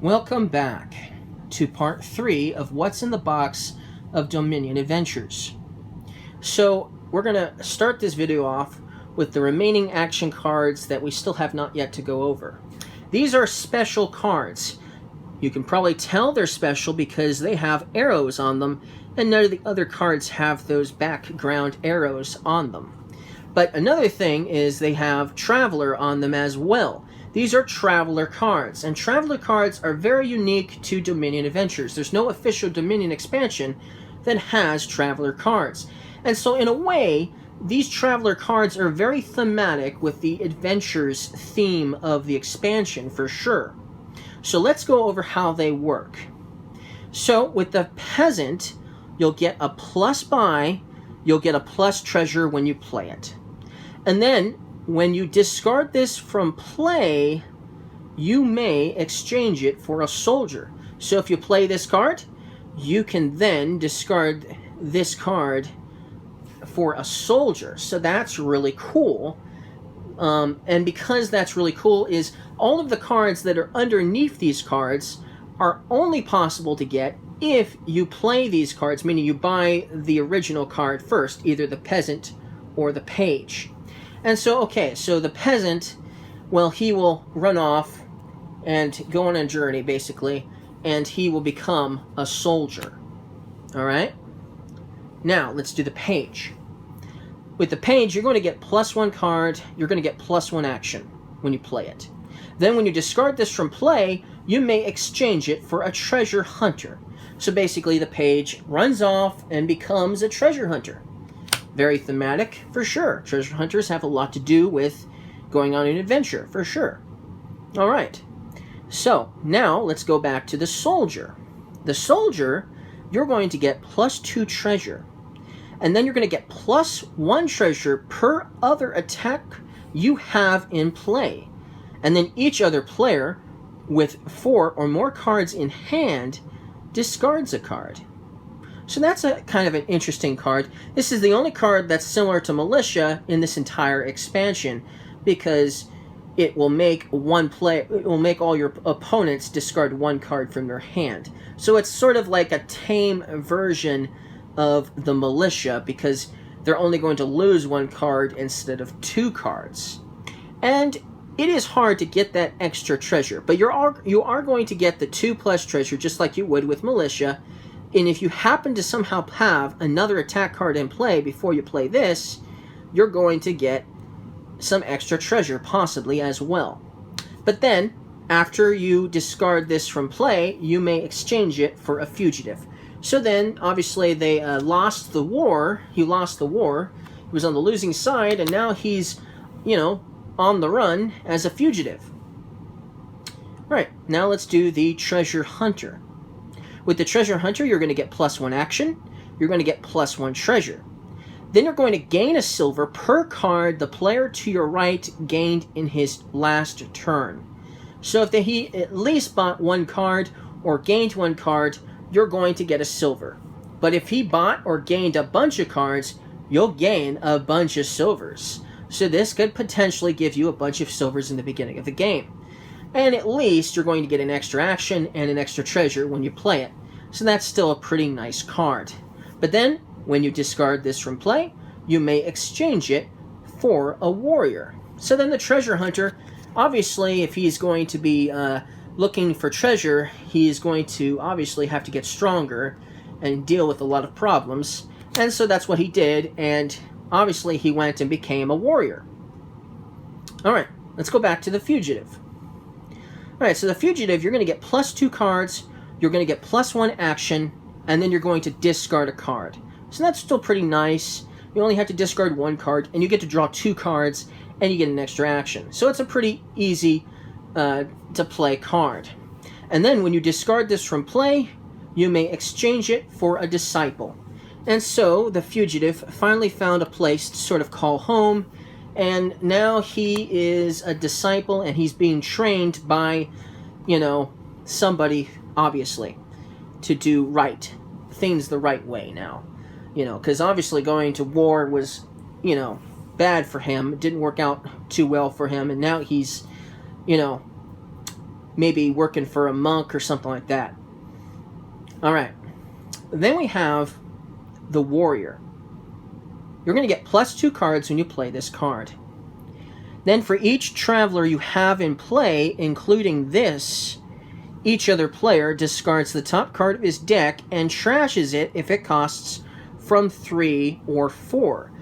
Welcome back to part 3 of What's in the Box of Dominion Adventures. So, we're going to start this video off with the remaining action cards that we still have not yet to go over. These are special cards. You can probably tell they're special because they have arrows on them, and none of the other cards have those background arrows on them. But another thing is they have Traveler on them as well. These are Traveler cards, and Traveler cards are very unique to Dominion Adventures. There's no official Dominion expansion that has Traveler cards. And so in a way, these Traveler cards are very thematic with the Adventures theme of the expansion for sure. So let's go over how they work. So with the Peasant, you'll get a plus buy, you'll get a plus treasure when you play it. And then when you discard this from play, you may exchange it for a soldier. So if you play this card, you can then discard this card for a soldier. So that's really cool. And because that's really cool is all of the cards that are underneath these cards are only possible to get if you play these cards, meaning you buy the original card first, either the Peasant or the Page. And so, okay, so the Peasant, well, he will run off and go on a journey, basically, and he will become a soldier. All right? Now, let's do the Page. With the Page, you're going to get +1 card, you're going to get +1 action when you play it. Then when you discard this from play, you may exchange it for a Treasure Hunter. So basically, the Page runs off and becomes a Treasure Hunter. Very thematic, for sure. Treasure Hunters have a lot to do with going on an adventure, for sure. All right. So, now let's go back to the Soldier. The Soldier, you're going to get +2 treasure. And then you're going to get +1 treasure per other attack you have in play. And then each other player with 4 or more cards in hand discards a card. So that's a kind of an interesting card. This is the only card that's similar to Militia in this entire expansion because it will make all your opponents discard 1 card from their hand. So it's sort of like a tame version of the Militia because they're only going to lose 1 card instead of 2 cards. And it is hard to get that extra treasure, but you are going to get the 2+ treasure just like you would with Militia. And if you happen to somehow have another attack card in play before you play this, you're going to get some extra treasure possibly as well. But then, after you discard this from play, you may exchange it for a fugitive. So then, obviously, they lost the war. He lost the war. He was on the losing side, and now he's, on the run as a fugitive. Right, now let's do the Treasure Hunter. With the Treasure Hunter, you're going to get +1 action. You're going to get +1 treasure. Then you're going to gain a silver per card the player to your right gained in his last turn. So if he at least bought 1 card or gained 1 card, you're going to get a silver. But if he bought or gained a bunch of cards, you'll gain a bunch of silvers. So this could potentially give you a bunch of silvers in the beginning of the game. And at least you're going to get an extra action and an extra treasure when you play it. So that's still a pretty nice card. But then, when you discard this from play, you may exchange it for a warrior. So then the Treasure Hunter, obviously, if he's going to be looking for treasure, he's going to obviously have to get stronger and deal with a lot of problems. And so that's what he did, and obviously he went and became a warrior. Alright, let's go back to the Fugitive. Alright, so the Fugitive, you're going to get +2 cards, you're going to get +1 action, and then you're going to discard a card. So that's still pretty nice. You only have to discard 1 card, and you get to draw 2 cards, and you get an extra action. So it's a pretty easy to play card. And then when you discard this from play, you may exchange it for a Disciple. And so the Fugitive finally found a place to sort of call home, and now he is a disciple, and he's being trained by, somebody, obviously, to do things the right way now. Because obviously going to war was, bad for him. It didn't work out too well for him, and now he's, maybe working for a monk or something like that. All right. Then we have the warrior. You're going to get +2 cards when you play this card. Then for each traveler you have in play, including this, each other player discards the top card of his deck and trashes it if it costs from 3 or 4.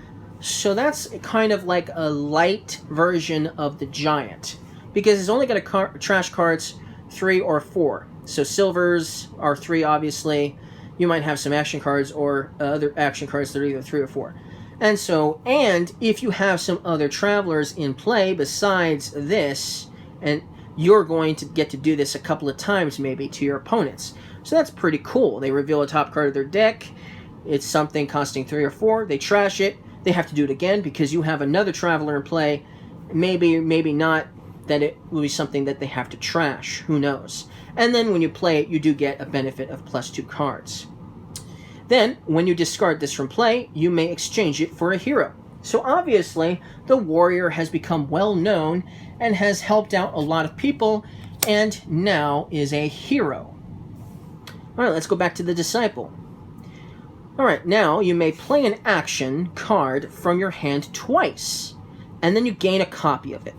So that's kind of like a light version of the giant, because it's only going to trash cards 3 or 4. So silvers are 3, obviously. You might have some action cards or other action cards that are either 3 or 4. And if you have some other travelers in play besides this, and you're going to get to do this a couple of times maybe to your opponents. So that's pretty cool. They reveal a top card of their deck. It's something costing 3 or 4. They trash it. They have to do it again because you have another traveler in play. Maybe not that it will be something that they have to trash. Who knows? And then when you play it, you do get a benefit of +2 cards. Then, when you discard this from play, you may exchange it for a hero. So obviously, the warrior has become well known and has helped out a lot of people, and now is a hero. Alright, let's go back to the disciple. Alright, now you may play an action card from your hand twice, and then you gain a copy of it.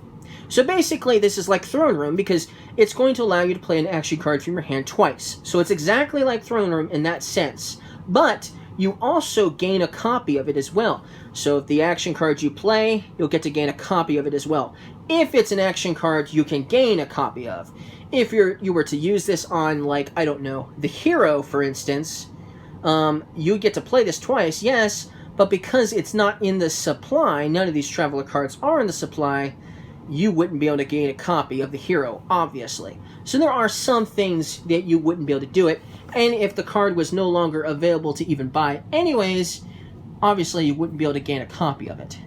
So basically, this is like Throne Room, because it's going to allow you to play an action card from your hand twice. So it's exactly like Throne Room in that sense. But you also gain a copy of it as well. So if the action card you play, you'll get to gain a copy of it as well. If it's an action card you can gain a copy of. If you were to use this on, like, I don't know, the hero, for instance, you get to play this twice, yes, but because it's not in the supply, none of these traveler cards are in the supply, you wouldn't be able to gain a copy of the hero, obviously. So there are some things that you wouldn't be able to do it, and if the card was no longer available to even buy anyways, obviously you wouldn't be able to gain a copy of it.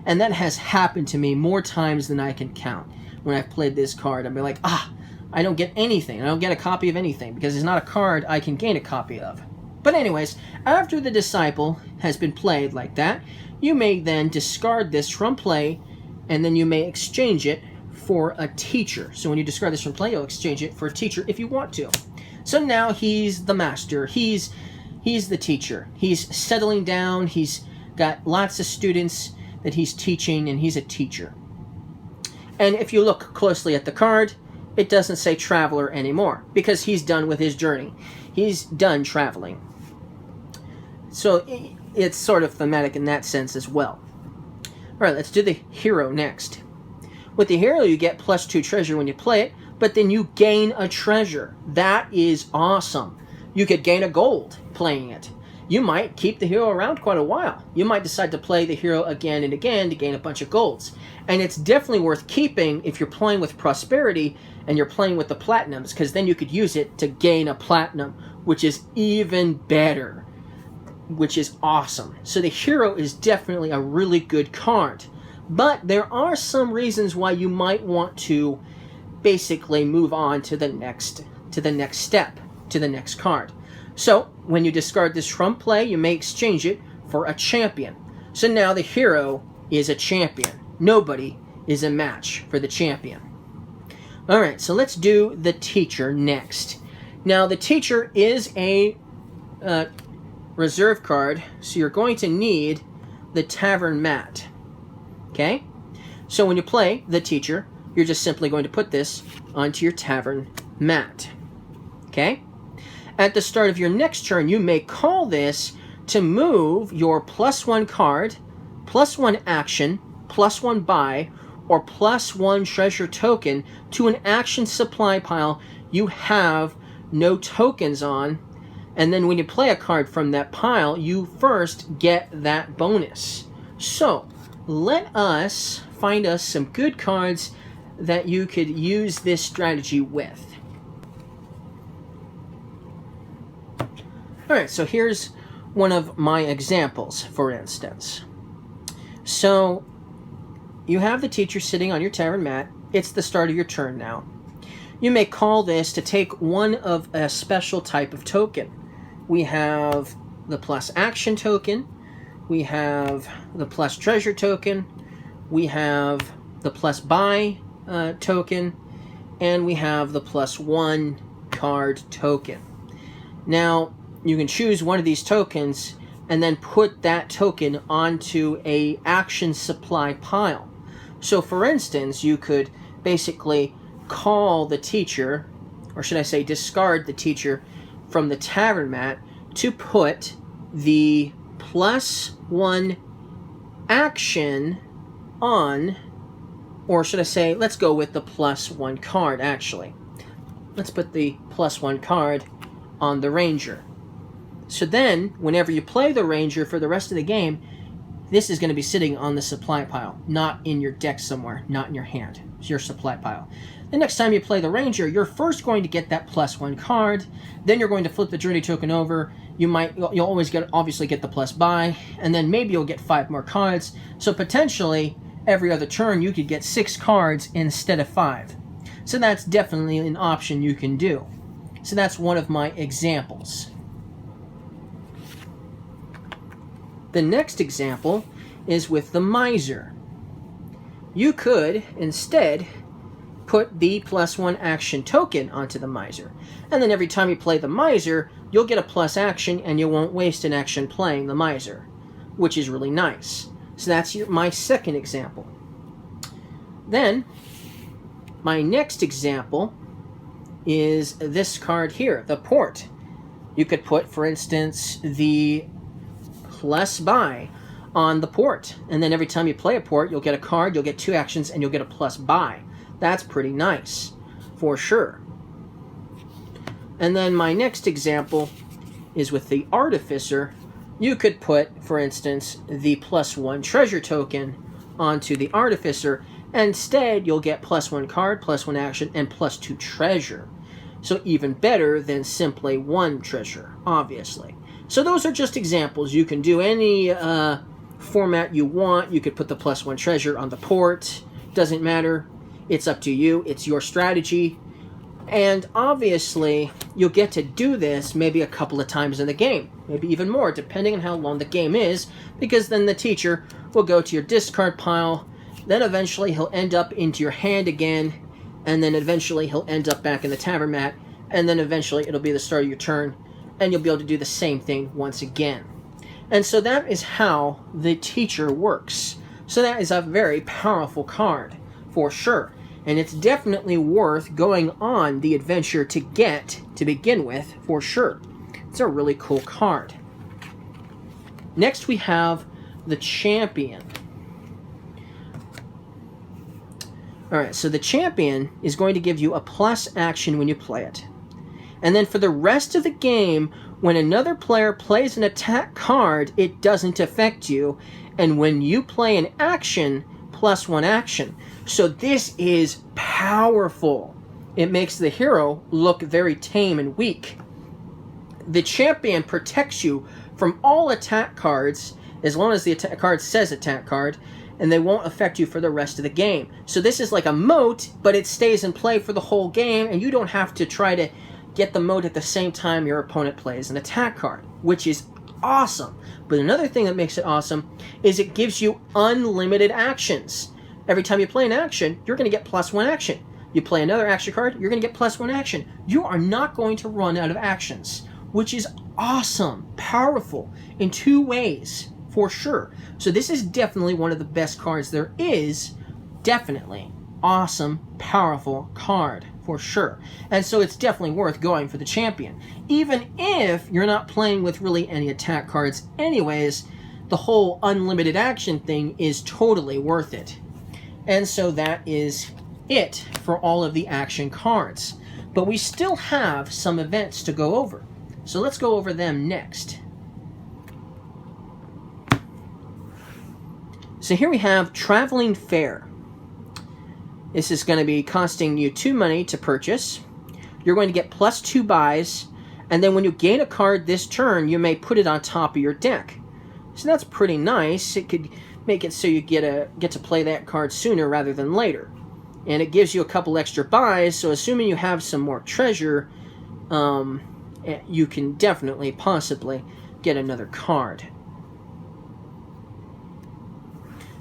And that has happened to me more times than I can count. When I've played this card, I'll be like, I don't get anything. I don't get a copy of anything, because it's not a card I can gain a copy of. But anyways, after the disciple has been played like that, you may then discard this from play, and then you may exchange it for a teacher. So when you discard this from play, you'll exchange it for a teacher if you want to. So now he's the master. He's the teacher. He's settling down. He's got lots of students that he's teaching, and he's a teacher. And if you look closely at the card, it doesn't say traveler anymore, because he's done with his journey. He's done traveling. So it's sort of thematic in that sense as well. Alright, let's do the hero next. With the hero, you get +2 treasure when you play it, but then you gain a treasure. That is awesome. You could gain a gold playing it. You might keep the hero around quite a while. You might decide to play the hero again and again to gain a bunch of golds. And it's definitely worth keeping if you're playing with prosperity and you're playing with the platinums, because then you could use it to gain a platinum, which is even better, which is awesome. So the hero is definitely a really good card. But there are some reasons why you might want to basically move on to the next step, to the next card. So when you discard this from play, you may exchange it for a champion. So now the hero is a champion. Nobody is a match for the champion. Alright, so let's do the teacher next. Now the teacher is a reserve card, so you're going to need the tavern mat. Okay? So when you play the teacher, you're just simply going to put this onto your tavern mat. Okay? At the start of your next turn, you may call this to move your +1 card, +1 action, +1 buy, or +1 treasure token to an action supply pile you have no tokens on, and then when you play a card from that pile, you first get that bonus. So, let us find us some good cards that you could use this strategy with. Alright, so here's one of my examples, for instance. So, you have the teacher sitting on your tavern mat. It's the start of your turn now. You may call this to take one of a special type of token. We have the plus action token. We have the plus treasure token. We have the plus buy token. and we have the +1 card token. Now, you can choose one of these tokens and then put that token onto a action supply pile. So for instance, you could basically call the teacher, or should I say discard the teacher from the tavern mat to put the +1 action on, or should I say, let's go with the +1 card actually. Let's put the +1 card on the ranger. So then, whenever you play the ranger for the rest of the game, this is going to be sitting on the supply pile, not in your deck somewhere, not in your hand. It's your supply pile. The next time you play the ranger, you're first going to get that +1 card, then you're going to flip the journey token over. You'll always obviously get the +buy, and then maybe you'll get 5 more cards. So potentially, every other turn, you could get 6 cards instead of 5. So that's definitely an option you can do. So that's one of my examples. The next example is with the miser. You could instead put the +1 action token onto the miser, and then every time you play the miser, you'll get a plus action and you won't waste an action playing the miser, which is really nice. So that's my second example. Then my next example is this card here, the port. You could put, for instance, the +buy on the port, and then every time you play a port, you'll get a card, you'll get 2 actions, and you'll get a +buy. That's pretty nice, for sure. And then my next example is with the artificer. You could put, for instance, the +1 treasure token onto the artificer. Instead, you'll get +1 card, +1 action, and +2 treasure. So even better than simply 1 treasure, obviously. So those are just examples. You can do any format you want. You could put the +1 treasure on the port. Doesn't matter. It's up to you. It's your strategy. And obviously, you'll get to do this maybe a couple of times in the game. Maybe even more, depending on how long the game is. Because then the teacher will go to your discard pile. Then eventually he'll end up into your hand again. And then eventually he'll end up back in the tavern mat. And then eventually it'll be the start of your turn. And you'll be able to do the same thing once again. And so that is how the teacher works. So that is a very powerful card, for sure. And it's definitely worth going on the adventure to get to begin with, for sure. It's a really cool card. Next we have the champion. Alright, so the champion is going to give you a plus action when you play it. And then for the rest of the game, when another player plays an attack card, it doesn't affect you. And when you play an action, +1 action. So this is powerful. It makes the hero look very tame and weak. The champion protects you from all attack cards, as long as the attack card says attack card, and they won't affect you for the rest of the game. So this is like a moat, but it stays in play for the whole game, and you don't have to try to get the moat at the same time your opponent plays an attack card, which is awesome. But another thing that makes it awesome is it gives you unlimited actions. Every time you play an action, you're going to get +1 action. You play another action card, you're going to get +1 action. You are not going to run out of actions, which is awesome, powerful in 2 ways, for sure. So this is definitely one of the best cards there is. Definitely. Awesome, powerful card, for sure. And so it's definitely worth going for the champion. Even if you're not playing with really any attack cards anyways, the whole unlimited action thing is totally worth it. And so that is it for all of the action cards. But we still have some events to go over. So let's go over them next. So here we have Traveling Fair. This is going to be costing you 2 money to purchase. You're going to get +2 buys, and then when you gain a card this turn, you may put it on top of your deck. So that's pretty nice. It could make it so you get to play that card sooner rather than later. And it gives you a couple extra buys, so assuming you have some more treasure, you can definitely, possibly, get another card.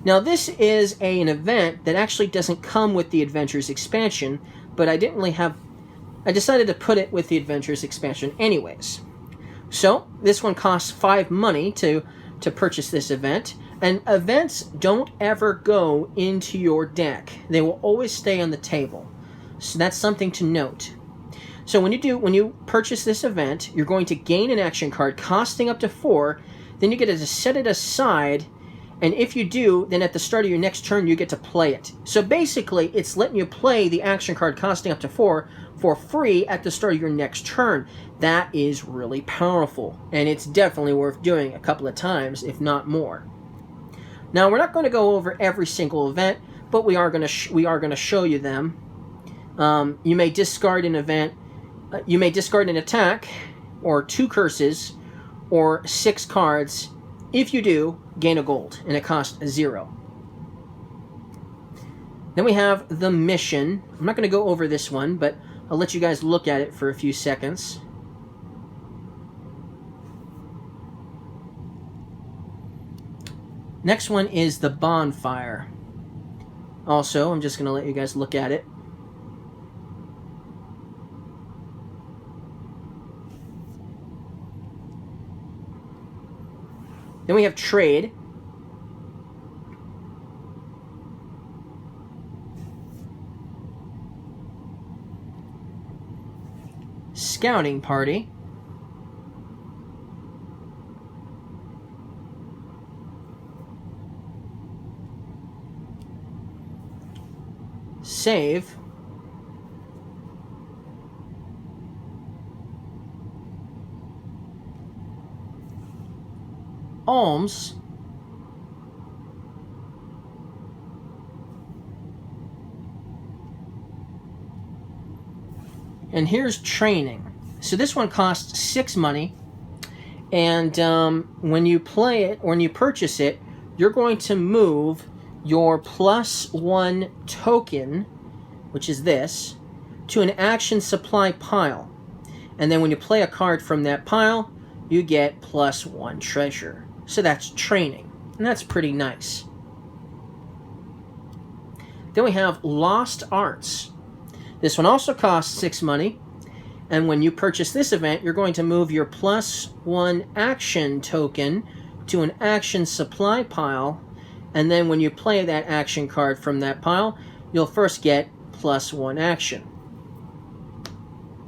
Now this is an event that actually doesn't come with the Adventures expansion, but I didn't really have... I decided to put it with the Adventures expansion anyways. So, this one costs 5 money to purchase this event. And events don't ever go into your deck. They will always stay on the table. So that's something to note. So when you purchase this event, you're going to gain an action card costing up to 4. Then you get to set it aside, and if you do, then at the start of your next turn, you get to play it. So basically, it's letting you play the action card costing up to 4 for free at the start of your next turn. That is really powerful, and it's definitely worth doing a couple of times, if not more. Now, we're not going to go over every single event, but we are going to show you them. You may discard an event. You may discard an attack, or 2 curses, or 6 cards. If you do, gain a gold, and it costs 0. Then we have the mission. I'm not going to go over this one, but I'll let you guys look at it for a few seconds. Next one is the bonfire. Also, I'm just going to let you guys look at it. Then we have trade. Scouting party. Save. Alms. And here's training. So this one costs 6 money, and when you play it, or when you purchase it, you're going to move your +1 token, which is this, to an action supply pile. And then when you play a card from that pile, you get +1 treasure. So that's training, and that's pretty nice. Then we have Lost Arts. This one also costs 6 money, and when you purchase this event, you're going to move your +1 action token to an action supply pile, and then when you play that action card from that pile, you'll first get +1 action.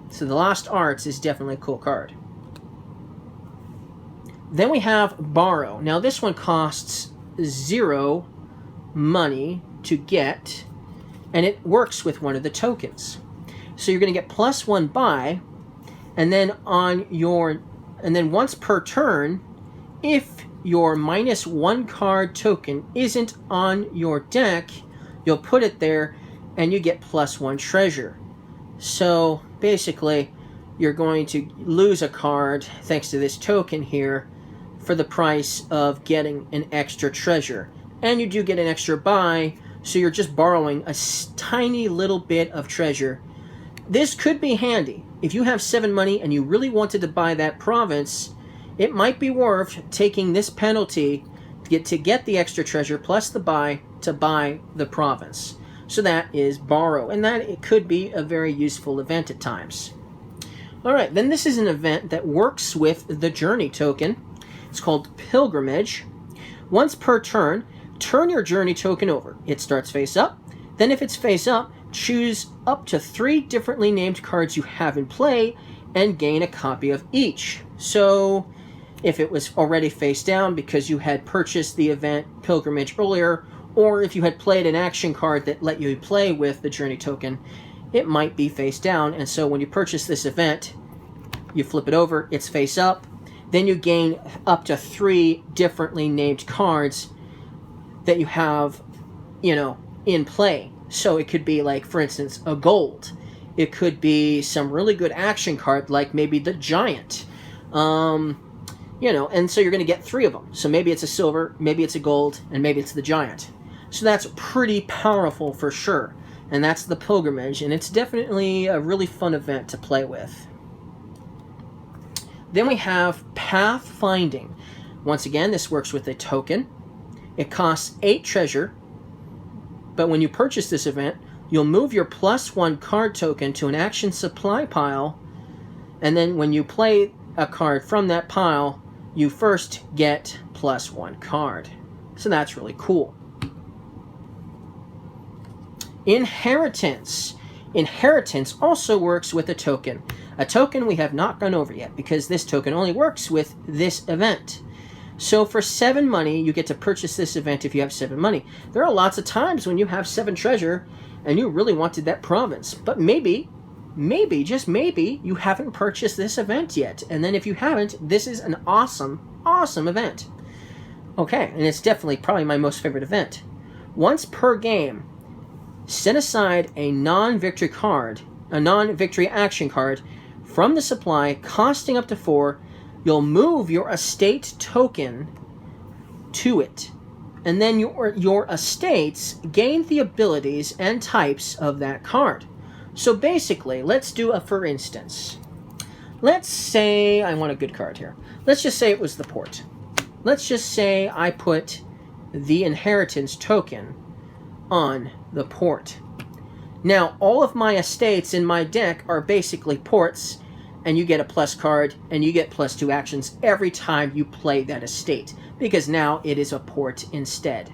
So the Lost Arts is definitely a cool card. Then we have Borrow. Now this one costs 0 money to get, and it works with one of the tokens. So you're going to get +1 buy, and then once per turn, if your -1 card token isn't on your deck, you'll put it there, and you get +1 treasure. So basically, you're going to lose a card thanks to this token here for the price of getting an extra treasure. And you do get an extra buy, so you're just borrowing a tiny little bit of treasure. This could be handy. If you have 7 money and you really wanted to buy that province, it might be worth taking this penalty to get the extra treasure plus the buy to buy the province. So that is Borrow, and that it could be a very useful event at times. Alright, then this is an event that works with the Journey token. It's called Pilgrimage. Once per turn, turn your Journey token over. It starts face up. Then if it's face up, choose up to 3 differently named cards you have in play and gain a copy of each. So if it was already face down because you had purchased the event Pilgrimage earlier, or if you had played an action card that let you play with the Journey token, it might be face down. And so when you purchase this event, you flip it over, it's face up. Then you gain up to 3 differently named cards that you have, in play. So it could be like, for instance, a gold. It could be some really good action card, like maybe the Giant. And so you're going to get 3 of them. So maybe it's a silver, maybe it's a gold, and maybe it's the Giant. So that's pretty powerful for sure. And that's the Pilgrimage, and it's definitely a really fun event to play with. Then we have Pathfinding. Once again, this works with a token. It costs 8 treasure, but when you purchase this event, You'll move your +1 card token to an action supply pile, and then when you play a card from that pile, you first get +1 card. So that's really cool. Inheritance. Inheritance also works with a token. A token we have not gone over yet, because this token only works with this event. So for 7 money, you get to purchase this event if you have 7 money. There are lots of times when you have 7 treasure and you really wanted that province, but maybe, just maybe, you haven't purchased this event yet. And then if you haven't, this is an awesome event. Okay, and it's definitely probably my most favorite event. Once per game, set aside a non-victory card, a non-victory action card from the supply costing up to 4. You'll move your estate token to it. And then your estates gain the abilities and types of that card. So basically, let's do a for instance. Let's say I want a good card here. Let's just say it was the port. Let's just say I put the inheritance token on the port. Now, all of my estates in my deck are basically ports, and you get a plus card, and you get +2 actions every time you play that estate, because now it is a port instead.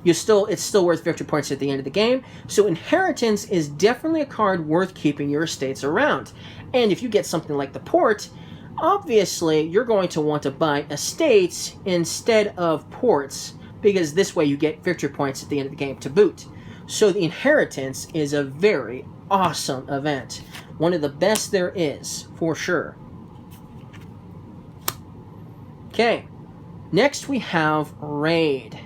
It's still worth victory points at the end of the game, so Inheritance is definitely a card worth keeping your estates around. And if you get something like the port, obviously you're going to want to buy estates instead of ports, because this way you get victory points at the end of the game to boot. So the Inheritance is a very awesome event. One of the best there is, for sure. Okay, next we have Raid.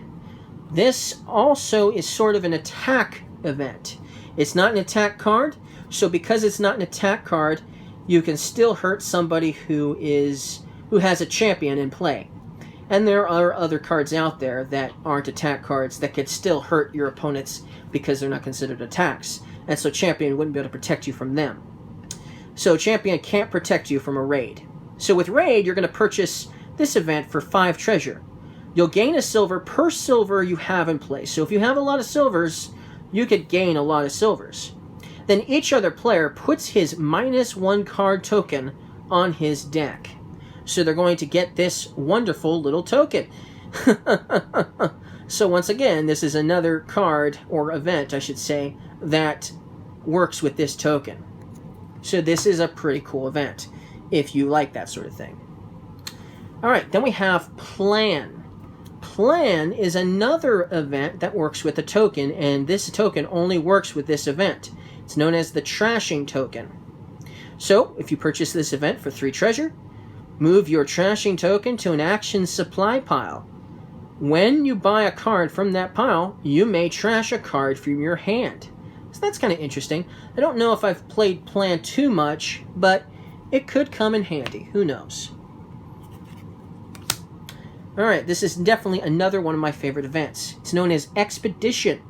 This also is sort of an attack event. It's not an attack card, so because it's not an attack card, you can still hurt somebody who has a champion in play. And there are other cards out there that aren't attack cards that could still hurt your opponents because they're not considered attacks. And so champion wouldn't be able to protect you from them. So champion can't protect you from a raid. So with raid, you're going to purchase this event for 5 treasure. You'll gain a silver per silver you have in play. So if you have a lot of silvers, you could gain a lot of silvers. Then each other player puts his -1 card token on his deck. So they're going to get this wonderful little token. So once again, this is another card, or event, I should say, that works with this token. So this is a pretty cool event, if you like that sort of thing. Alright, then we have Plan. Plan is another event that works with a token, and this token only works with this event. It's known as the Trashing token. So, if you purchase this event for 3 treasure, move your Trashing token to an action supply pile. When you buy a card from that pile, you may trash a card from your hand. So that's kind of interesting. I don't know if I've played Plan too much, but it could come in handy. Who knows? Alright, this is definitely another one of my favorite events. It's known as Expedition.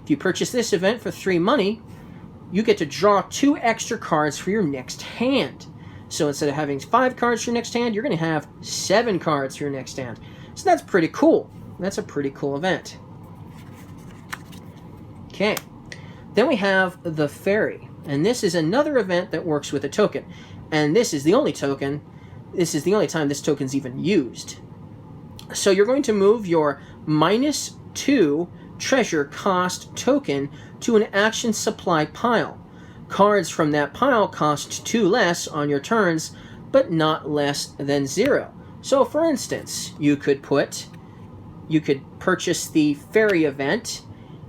If you purchase this event for 3 money, you get to draw 2 extra cards for your next hand. So instead of having 5 cards for your next hand, you're going to have 7 cards for your next hand. So that's pretty cool. That's a pretty cool event. Okay. Then we have the Ferry. And this is another event that works with a token. And this is the only token, this is the only time this token's even used. So you're going to move your -2 treasure cost token to an action supply pile. Cards from that pile cost 2 less on your turns, but not less than 0. So for instance, you could purchase the Ferry event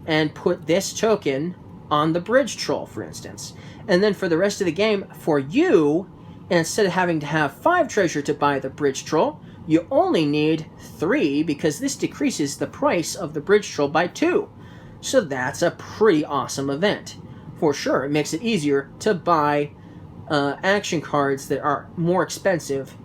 and put this token on the Bridge Troll, for instance. And then for the rest of the game, for you, instead of having to have 5 treasure to buy the Bridge Troll, you only need 3, because this decreases the price of the Bridge Troll by 2. So that's a pretty awesome event. For sure, it makes it easier to buy action cards that are more expensive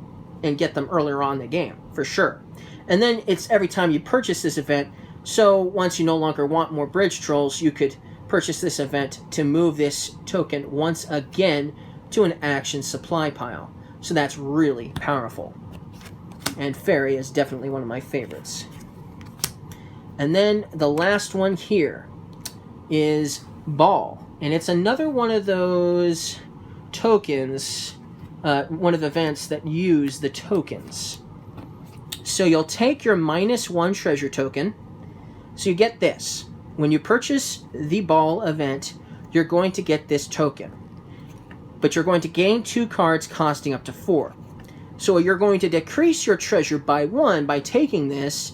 and get them earlier on in the game, for sure. And then it's every time you purchase this event, so once you no longer want more Bridge Trolls, you could purchase this event to move this token once again to an action supply pile. So that's really powerful. And Ferry is definitely one of my favorites. And then the last one here is Ball. And it's another one of those tokens, one of the events that use the tokens. So you'll take your -1 treasure token. So you get this. When you purchase the ball event, you're going to get this token. But you're going to gain 2 cards costing up to 4. So you're going to decrease your treasure by 1 by taking this,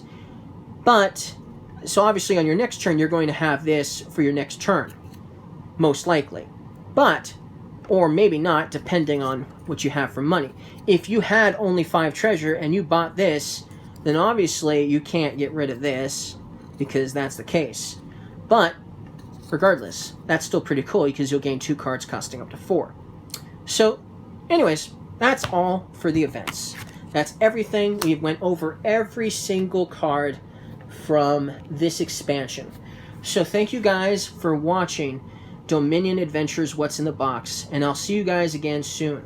but, so obviously on your next turn you're going to have this for your next turn, most likely. But, or maybe not, depending on what you have for money. If you had only 5 treasure and you bought this, then obviously you can't get rid of this, because that's the case. But, regardless, that's still pretty cool because you'll gain 2 cards costing up to 4. So, anyways, that's all for the events. That's everything. We went over every single card from this expansion. So thank you guys for watching Dominion Adventures What's in the Box, and I'll see you guys again soon.